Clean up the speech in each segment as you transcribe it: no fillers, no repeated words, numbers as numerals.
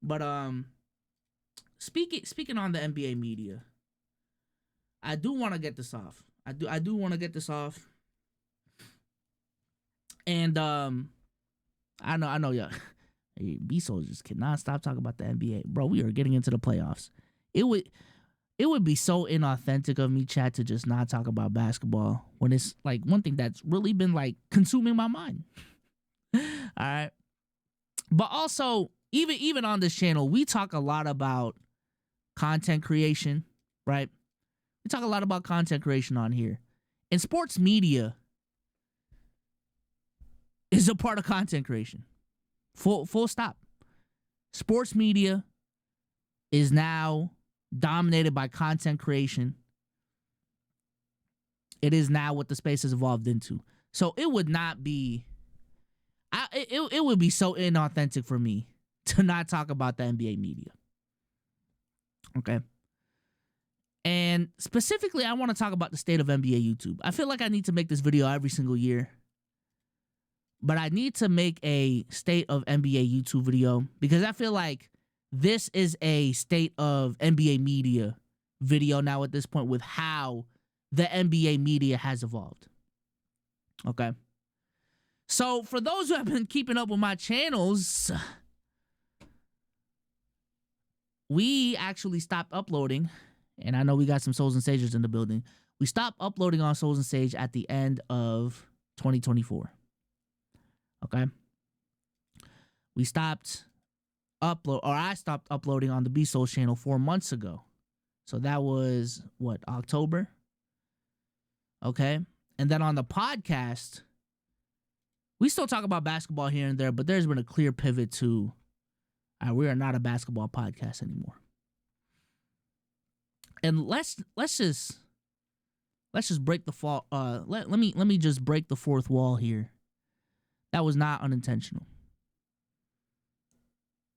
But speaking on the NBA media, I do want to get this off. I do want to get this off. And I know, yeah. Hey, B Soldiers cannot stop talking about the NBA, bro. We are getting into the playoffs. It would be so inauthentic of me, chat, to just not talk about basketball when it's like one thing that's really been like consuming my mind. All right, but also even on this channel, we talk a lot about content creation, right? We talk a lot about content creation on here, and sports media is a part of content creation. Full stop. Sports media is now dominated by content creation. It is now what the space has evolved into. So it would not be, it would be so inauthentic for me to not talk about the NBA media. Okay. And specifically, I want to talk about the state of NBA YouTube. I feel like I need to make this video every single year, but I need to make a state of NBA YouTube video because I feel like this is a state of NBA media video now at this point with how the NBA media has evolved. Okay. So for those who have been keeping up with my channels, we actually stopped uploading, and I know we got some Souls and Sages in the building. We stopped uploading on Souls and Sage at the end of 2024. Okay. We stopped I stopped uploading on the B Souls channel 4 months ago. So that was what, October? Okay. And then on the podcast, we still talk about basketball here and there, but there's been a clear pivot to we are not a basketball podcast anymore. And let's just break the fall. Let me just break the fourth wall here. That was not unintentional.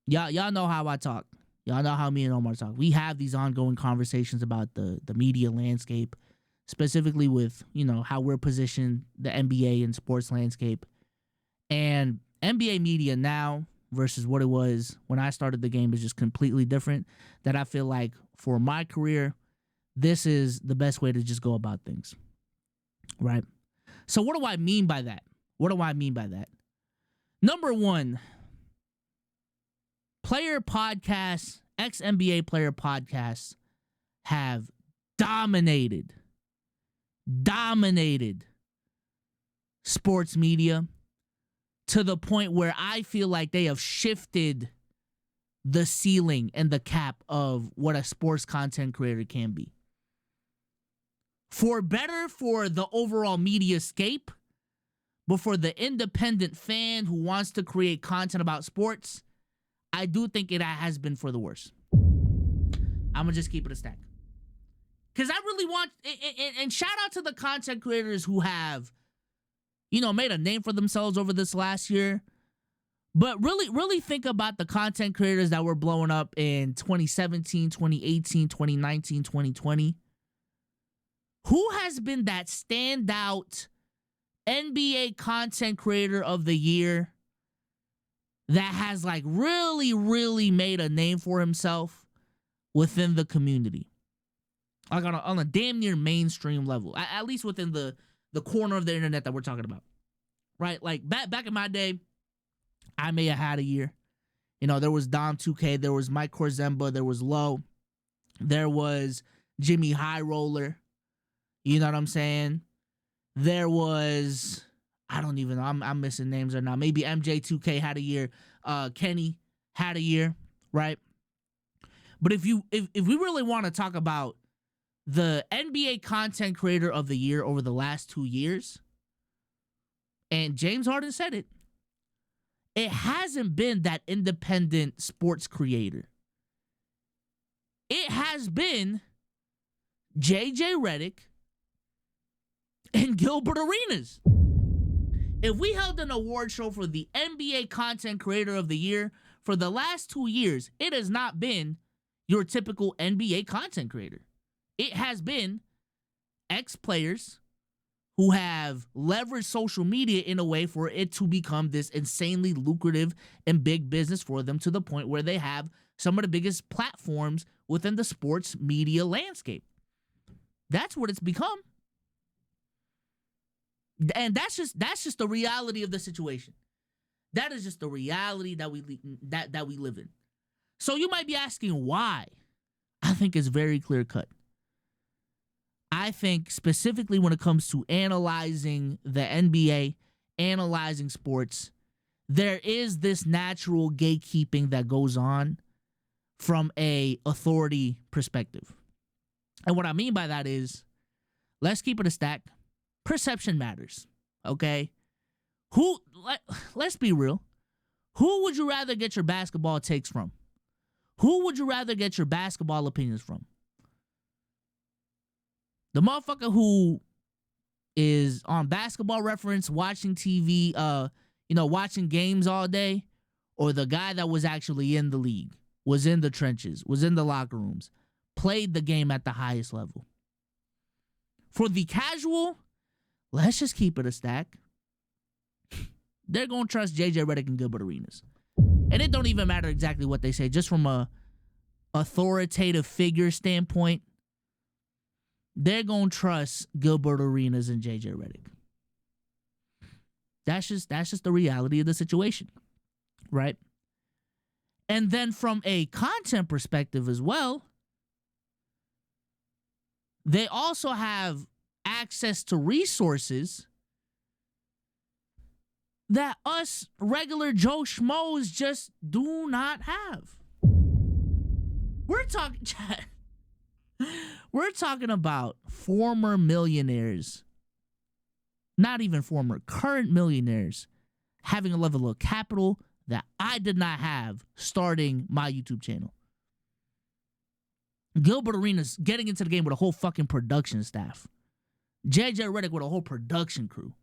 Y'all know how I talk. Y'all know how me and Omar talk. We have these ongoing conversations about the media landscape, specifically with, how we're positioned, the NBA and sports landscape. And NBA media now versus what it was when I started the game is just completely different. That I feel like for my career, this is the best way to just go about things. Right? So what do I mean by that? Number one, player podcasts, ex-NBA player podcasts have dominated sports media to the point where I feel like they have shifted the ceiling and the cap of what a sports content creator can be. For better for the overall media scape, but for the independent fan who wants to create content about sports, I do think it has been for the worse. I'm going to just keep it a stack. Because I really want, and shout out to the content creators who have, made a name for themselves over this last year. But really think about the content creators that were blowing up in 2017, 2018, 2019, 2020. Who has been that standout NBA content creator of the year that has really made a name for himself within the community? Like on a damn near mainstream level, at least within the corner of the internet that we're talking about, right? Like back in my day, I may have had a year. There was Dom 2K, there was Mike Korzemba, there was Low, there was Jimmy High Roller. You know what I'm saying? There was, I don't even know, I'm missing names right now. Maybe MJ2K had a year. Kenny had a year, right? But if we really want to talk about the NBA content creator of the year over the last 2 years, and James Harden said it, it hasn't been that independent sports creator. It has been JJ Redick and Gilbert Arenas. If we held an award show for the NBA content creator of the year for the last 2 years, it has not been your typical NBA content creator. It has been ex-players who have leveraged social media in a way for it to become this insanely lucrative and big business for them, to the point where they have some of the biggest platforms within the sports media landscape. That's what it's become. And that's just the reality of the situation. That is just the reality that we live in. So you might be asking why. I think it's very clear cut. I think specifically when it comes to analyzing the NBA, analyzing sports, there is this natural gatekeeping that goes on from a authority perspective. And what I mean by that is, let's keep it a stack. Perception matters, okay? Let's be real. Who would you rather get your basketball takes from? Who would you rather get your basketball opinions from? The motherfucker who is on Basketball Reference, watching TV, watching games all day, or the guy that was actually in the league, was in the trenches, was in the locker rooms, played the game at the highest level? For the casual, let's just keep it a stack. They're going to trust JJ Redick and Gilbert Arenas. And it don't even matter exactly what they say, just from a authoritative figure standpoint, they're going to trust Gilbert Arenas and JJ Redick. That's just the reality of the situation, right? And then from a content perspective as well, they also have access to resources that us regular Joe Schmoes just do not have. We're talking about former millionaires, not even former, current millionaires, having a level of capital that I did not have starting my YouTube channel. Gilbert Arenas getting into the game with a whole fucking production staff. JJ Redick with a whole production crew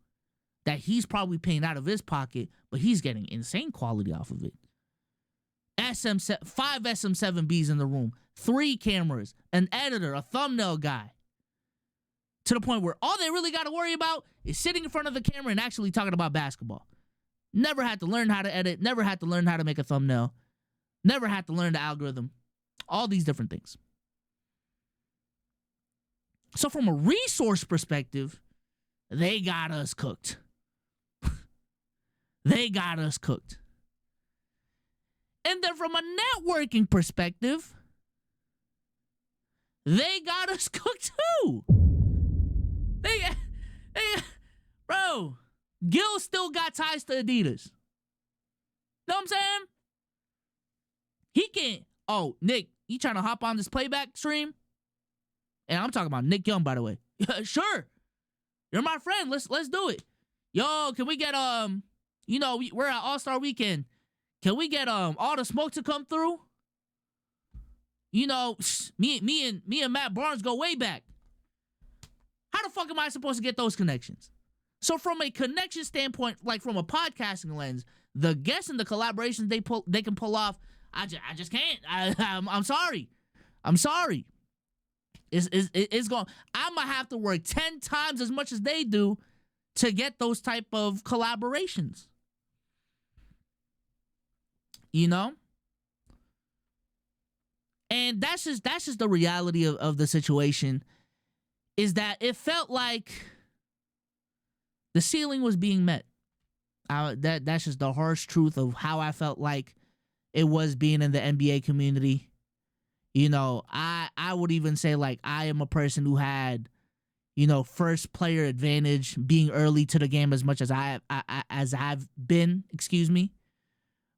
that he's probably paying out of his pocket, but he's getting insane quality off of it. 5 SM7Bs in the room, 3 cameras, an editor, a thumbnail guy. To the point where all they really got to worry about is sitting in front of the camera and actually talking about basketball. Never had to learn how to edit, never had to learn how to make a thumbnail, never had to learn the algorithm, all these different things. So from a resource perspective, they got us cooked. They got us cooked. And then from a networking perspective, they got us cooked too. Bro, Gil still got ties to Adidas. Know what I'm saying? He can't. Oh, Nick, you trying to hop on this playback stream? And I'm talking about Nick Young, by the way. Sure. You're my friend. Let's do it. Yo, can we get we're at All-Star Weekend. Can we get all the smoke to come through? You know, me and Matt Barnes go way back. How the fuck am I supposed to get those connections? So from a connection standpoint, like from a podcasting lens, the guests and the collaborations they can pull off, I just can't. I'm sorry. It's going. I'm gonna have to work 10 times as much as they do to get those type of collaborations. You know? And that's just the reality of the situation, is that it felt like the ceiling was being met. That's just the harsh truth of how I felt like it was being in the NBA community. You know, I would even say, like, I am a person who had, first player advantage, being early to the game as much as I've been,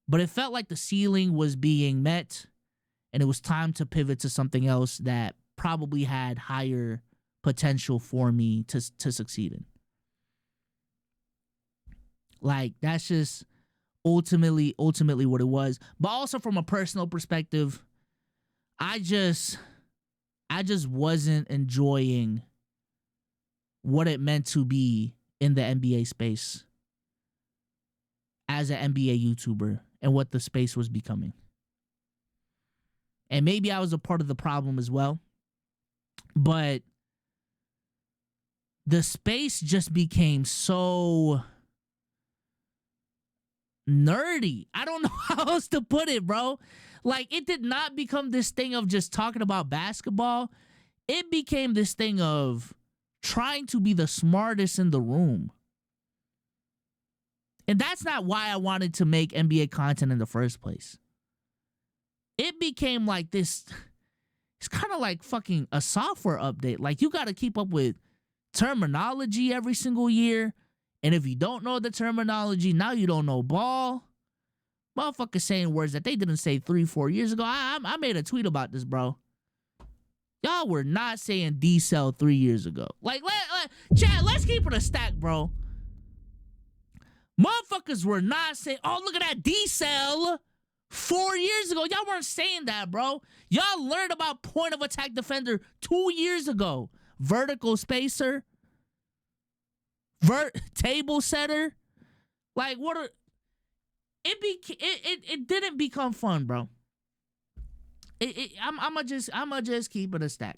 But it felt like the ceiling was being met, and it was time to pivot to something else that probably had higher potential for me to succeed in. Like, that's just ultimately what it was. But also from a personal perspective, I just wasn't enjoying what it meant to be in the NBA space as an NBA YouTuber and what the space was becoming. And maybe I was a part of the problem as well. But the space just became so nerdy. I don't know how else to put it, bro. Like, it did not become this thing of just talking about basketball. It became this thing of trying to be the smartest in the room. And that's not why I wanted to make NBA content in the first place. It became like this. It's kind of like fucking a software update. Like, you got to keep up with terminology every single year. And if you don't know the terminology, now you don't know ball. Motherfuckers saying words that they didn't say 3-4 years ago. I made a tweet about this, bro. Y'all were not saying D-cell 3 years ago. Like, Chad, let's keep it a stack, bro. Motherfuckers were not saying, oh, look at that D-cell 4 years ago. Y'all weren't saying that, bro. Y'all learned about point of attack defender 2 years ago. Vertical spacer. Table setter. Like, what are... It didn't become fun, bro. I'ma just keep it a stack.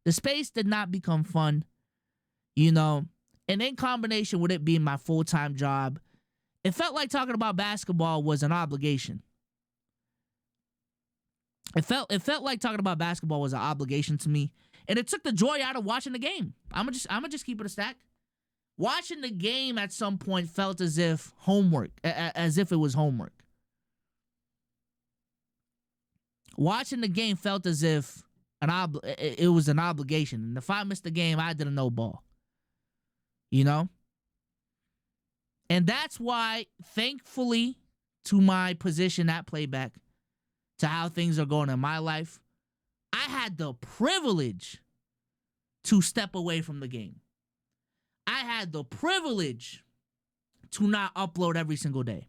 The space did not become fun, you know, and in combination with it being my full-time job, it felt like talking about basketball was an obligation. It felt like talking about basketball was an obligation to me, and it took the joy out of watching the game. I'ma just keep it a stack. Watching the game at some point felt as if it was homework. Watching the game felt as if it was an obligation. And if I missed the game, I didn't know ball. You know? And that's why, thankfully, to my position at Playback, to how things are going in my life, I had the privilege to step away from the game. I had the privilege to not upload every single day.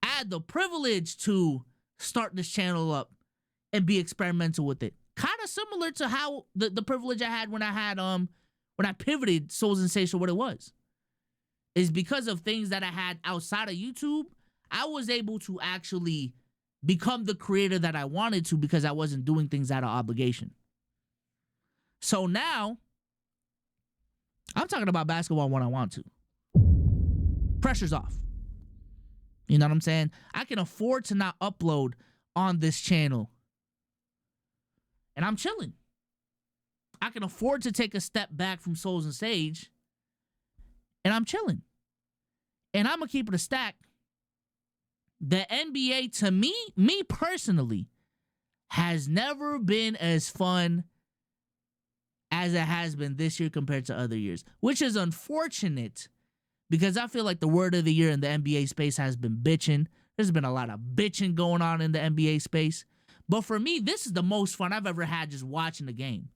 I had the privilege to start this channel up and be experimental with it. Kind of similar to how the privilege I had when I pivoted Soul Sensation what it was. Is because of things that I had outside of YouTube, I was able to actually become the creator that I wanted to because I wasn't doing things out of obligation. So now, I'm talking about basketball when I want to. Pressure's off. You know what I'm saying? I can afford to not upload on this channel. And I'm chilling. I can afford to take a step back from Souls and Sage. And I'm chilling. And I'm going to keep it a stack. The NBA, to me personally, has never been as fun as it has been this year compared to other years, which is unfortunate because I feel like the word of the year in the NBA space has been bitching. There's been a lot of bitching going on in the NBA space. But for me, this is the most fun I've ever had just watching the game.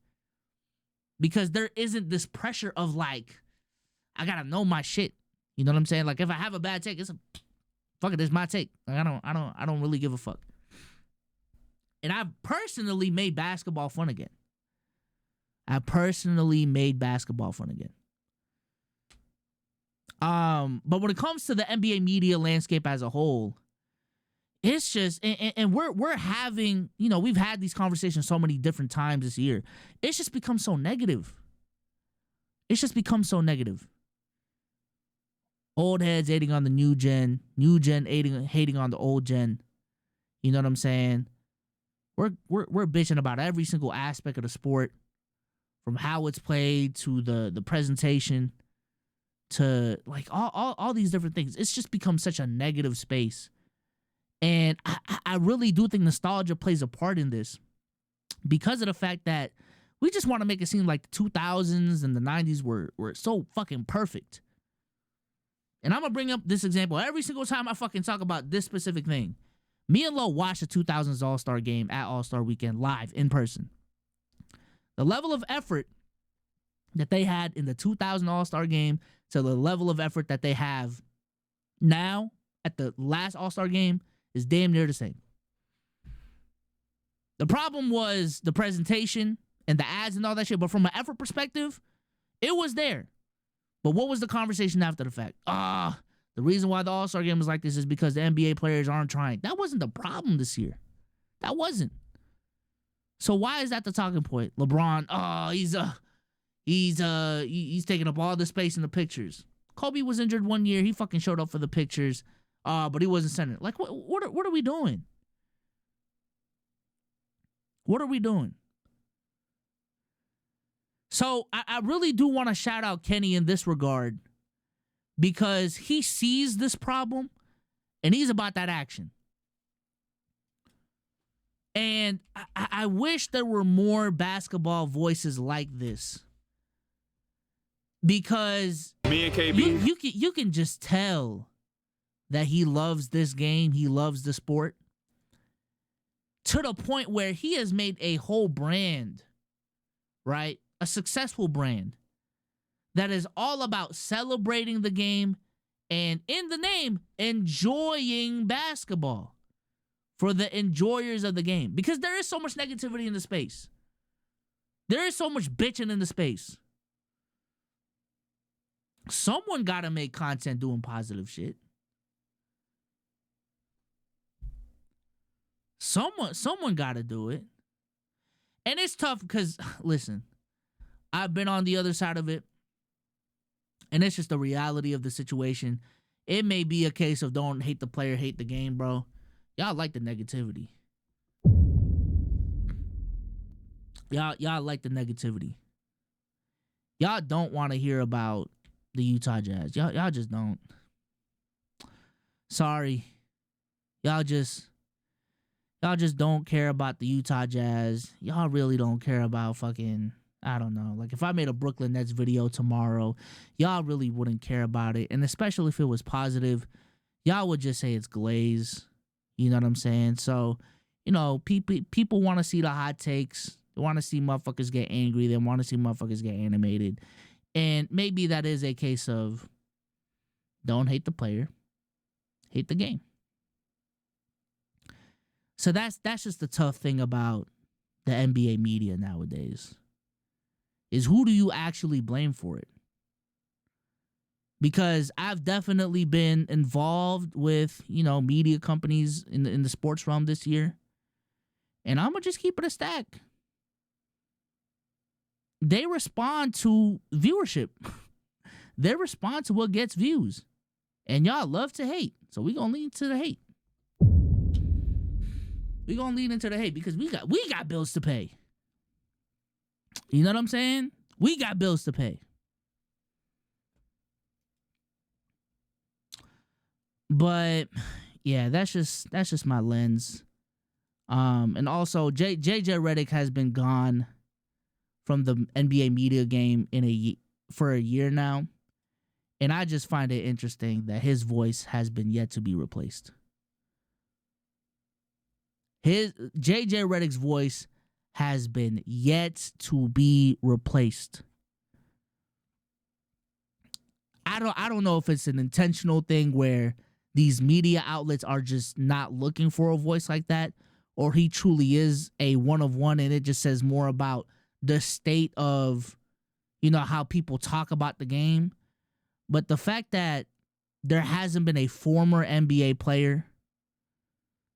Because there isn't this pressure of like, I gotta know my shit. You know what I'm saying? Like if I have a bad take, fuck it, it's my take. Like I don't really give a fuck. And I've personally made basketball fun again. But when it comes to the NBA media landscape as a whole, it's just, and we're having, you know, we've had these conversations so many different times this year. It's just become so negative. Old heads hating on the new gen hating on the old gen. You know what I'm saying? We're bitching about every single aspect of the sport, from how it's played to the presentation to like all these different things. It's just become such a negative space. And I really do think nostalgia plays a part in this because of the fact that we just want to make it seem like the 2000s and the 90s were so fucking perfect. And I'm going to bring up this example every single time I fucking talk about this specific thing. Me and Lo watched the 2000s All-Star game at All-Star Weekend live in person. The level of effort that they had in the 2000 All-Star game to the level of effort that they have now at the last All-Star game is damn near the same. The problem was the presentation and the ads and all that shit, but from an effort perspective, it was there. But what was the conversation after the fact? The reason why the All-Star game is like this is because the NBA players aren't trying. That wasn't the problem this year. That wasn't. So why is that the talking point? LeBron, He's taking up all the space in the pictures. Kobe was injured 1 year. He fucking showed up for the pictures, but he wasn't center. Like, what are we doing? What are we doing? So I really do want to shout out Kenny in this regard, because he sees this problem and he's about that action. And I wish there were more basketball voices like this, because me and KB, you can just tell that he loves this game. He loves the sport to the point where he has made a whole brand, right? A successful brand that is all about celebrating the game and, in the name, enjoying basketball for the enjoyers of the game. Because there is so much negativity in the space. There is so much bitching in the space. Someone got to make content doing positive shit. Someone got to do it. And it's tough because, listen, I've been on the other side of it, and it's just the reality of the situation. It may be a case of don't hate the player, hate the game, bro. Y'all like the negativity. Y'all like the negativity. Y'all don't want to hear about the Utah Jazz. Y'all just don't. Sorry. Y'all just don't care about the Utah Jazz. Y'all really don't care about fucking, I don't know. Like, if I made a Brooklyn Nets video tomorrow, y'all really wouldn't care about it. And especially if it was positive, y'all would just say it's glaze. You know what I'm saying? So, you know, people want to see the hot takes. They want to see motherfuckers get angry. They want to see motherfuckers get animated. And maybe that is a case of don't hate the player, hate the game. So that's just the tough thing about the NBA media nowadays, is who do you actually blame for it? Because I've definitely been involved with, you know, media companies in the sports realm this year, and I'm gonna just keep it a stack. They respond to viewership. They respond to what gets views, and y'all love to hate. So we gonna lean to the hate. We gonna lean into the hate because we got bills to pay. You know what I'm saying? We got bills to pay. But yeah, that's just my lens. And also JJ Redick has been gone from the NBA media game for a year now, and I just find it interesting that his voice has been yet to be replaced. His JJ Redick's voice has been yet to be replaced. I don't know if it's an intentional thing where these media outlets are just not looking for a voice like that, or he truly is a one of one and it just says more about the state of, you know, how people talk about the game. But the fact that there hasn't been a former NBA player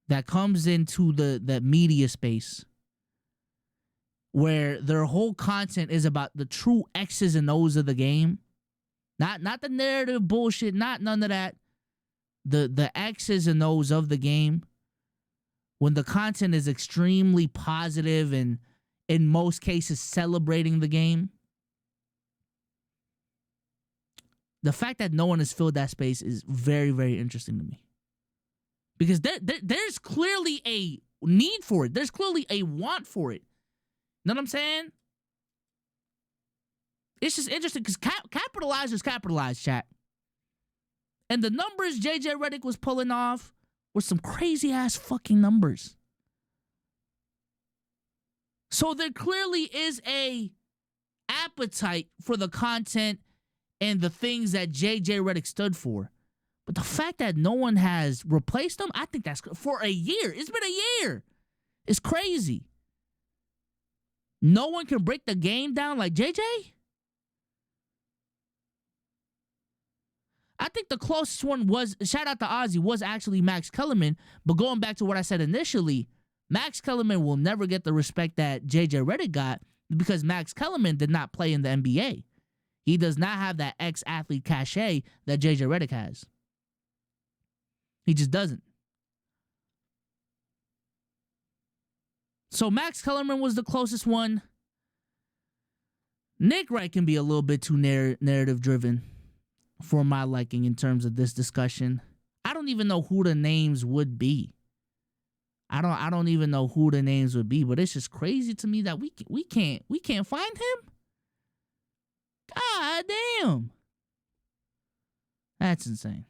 that comes into the media space where their whole content is about the true X's and O's of the game, not the narrative bullshit, not none of that, the X's and O's of the game, when the content is extremely positive and in most cases celebrating the game. The fact that no one has filled that space is very, very interesting to me. Because there's clearly a need for it. There's clearly a want for it. You know what I'm saying? It's just interesting because capitalizers capitalize, chat. And the numbers JJ Redick was pulling off were some crazy-ass fucking numbers. So there clearly is a appetite for the content and the things that JJ Redick stood for. But the fact that no one has replaced him, I think that's for a year. It's been a year. It's crazy. No one can break the game down like JJ? I think the closest one was, shout out to Ozzy, was actually Max Kellerman. But going back to what I said initially, Max Kellerman will never get the respect that JJ Redick got because Max Kellerman did not play in the NBA. He does not have that ex-athlete cachet that JJ Redick has. He just doesn't. So Max Kellerman was the closest one. Nick Wright can be a little bit too narrative driven for my liking in terms of this discussion. I don't even know who the names would be. I don't even know who the names would be, but it's just crazy to me that we can't find him. God damn. That's insane.